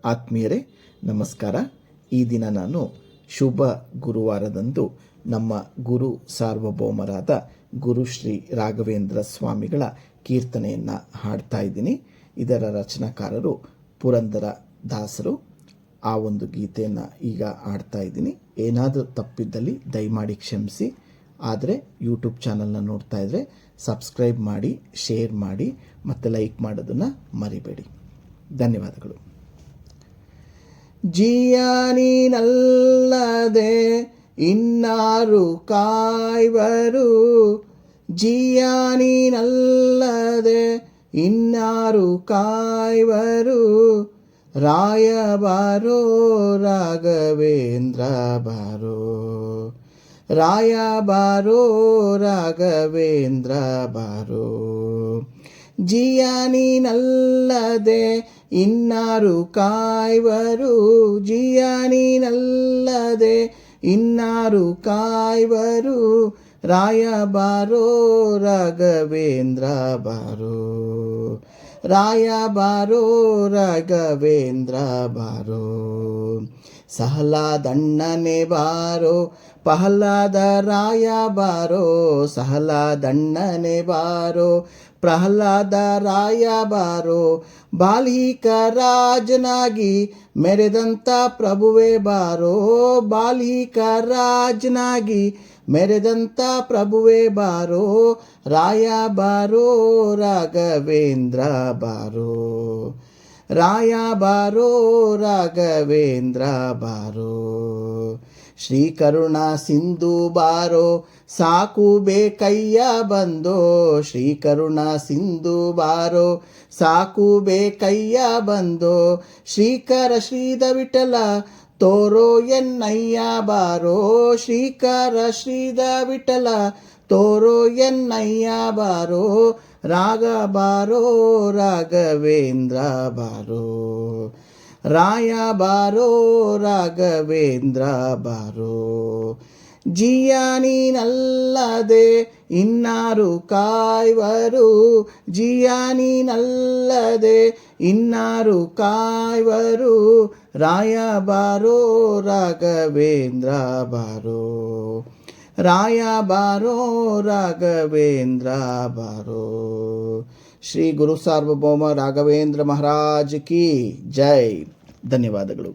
ಆತ್ಮೀಯರೇ ನಮಸ್ಕಾರ. ಈ ದಿನ ನಾನು ಶುಭ ಗುರುವಾರದಂದು ನಮ್ಮ ಗುರು ಸಾರ್ವಭೌಮರಾದ ಗುರು ಶ್ರೀ ರಾಘವೇಂದ್ರ ಸ್ವಾಮಿಗಳ ಕೀರ್ತನೆಯನ್ನು ಹಾಡ್ತಾ ಇದ್ದೀನಿ. ಇದರ ರಚನಾಕಾರರು ಪುರಂದರ ದಾಸರು. ಆ ಒಂದು ಗೀತೆಯನ್ನು ಈಗ ಹಾಡ್ತಾ ಇದ್ದೀನಿ. ಏನಾದರೂ ತಪ್ಪಿದ್ದಲ್ಲಿ ದಯಮಾಡಿ ಕ್ಷಮಿಸಿ. ಆದರೆ ಯೂಟ್ಯೂಬ್ ಚಾನಲ್ನ ನೋಡ್ತಾ ಇದ್ದರೆ ಸಬ್ಸ್ಕ್ರೈಬ್ ಮಾಡಿ, ಶೇರ್ ಮಾಡಿ ಮತ್ತು ಲೈಕ್ ಮಾಡೋದನ್ನು ಮರಿಬೇಡಿ. ಧನ್ಯವಾದಗಳು. ಜಿಯಾನಿನಲ್ಲದೆ ಇನ್ನಾರು ಕಾಯ್ವರು, ಜಿಯಾನಿನಲ್ಲದೆ ಇನ್ನಾರು ಕಾಯ್ವರು. ರಾಯ ಬಾರೋ ರಾಘವೇಂದ್ರ ಬಾರೋ, ರಾಯ ಬಾರೋ ರಾಘವೇಂದ್ರ ಬಾರೋ. ಜಿಯಾನಿನಲ್ಲದೆ ಇನ್ನಾರು ಕಾಯ್ವರು, ಜಿಯಾನಿನಲ್ಲದೆ ಇನ್ನಾರು ಕಾಯ್ವರು. ರಾಯ ಬಾರೋ ರಾಘವೇಂದ್ರ ಬಾರೋ, ರಾಯ ಬಾರೋ ರಾಘವೇಂದ್ರ ಬಾರೋ. ಸಹಲಾದಣ್ಣನೆ ಬಾರೋ ಪ್ರಹ್ಲಾದ ರಾಯ ಬಾರೋ, ಸಹಲಾದಣ್ಣನೆ ಬಾರೋ ಪ್ರಹ್ಲಾದ ರಾಯ ಬಾರೋ. ಬಾಲಿಕ ರಾಜನಾಗಿ ಮೆರೆದಂಥ ಪ್ರಭುವೇ ಬಾರೋ, ಬಾಲಿಕ ರಾಜನಾಗಿ ಮೆರೆದಂಥ ಪ್ರಭುವೇ ಬಾರೋ. ರಾಯ ಬಾರೋ ರಾಘವೇಂದ್ರ ಬಾರೋ, ರಾಯ ಬಾರೋ ರಾಘವೇಂದ್ರ ಬಾರೋ. ಶ್ರೀ ಕರುಣಾ ಸಿಂಧು ಬಾರೋ ಸಾಕು ಬೇಕಯ್ಯ ಬಂದೋ, ಶ್ರೀ ಕರುಣಾ ಸಿಂಧು ಬಾರೋ ಸಾಕು ಬೇಕಯ್ಯ ಬಂದೋ. ಶ್ರೀಕರ ಶ್ರೀದ ವಿಠಲ ತೋರೋ ಎನ್ನಯ್ಯ ಬಾರೋ, ಶ್ರೀಕರ ಶ್ರೀದ ವಿಠಲ ತೋರೋ ಎನ್ನಯ್ಯ ಬಾರೋ. ರಾಗ ಬಾರೋ ರಾಘವೇಂದ್ರ ಬಾರೋ, ರಾಯ ಬಾರೋ ರಾಘವೇಂದ್ರ ಬಾರೋ. ಜಿಯಾನಿನಲ್ಲದೆ ಇನ್ನಾರು ಕಾಯ್ವರು, ಜಿಯಾನಿನಲ್ಲದೆ ಇನ್ನಾರು ಕಾಯ್ವರು. ರಾಯ ಬಾರೋ ರಾಘವೇಂದ್ರ ಬಾರೋ, ರಾಯ ಬಾರೋ ರಾಘವೇಂದ್ರ ಬಾರೋ. ಶ್ರೀ ಗುರು ಸಾರ್ವಭೌಮ ರಾಘವೇಂದ್ರ ಮಹಾರಾಜ್ ಕಿ ಜೈ. ಧನ್ಯವಾದಗಳು.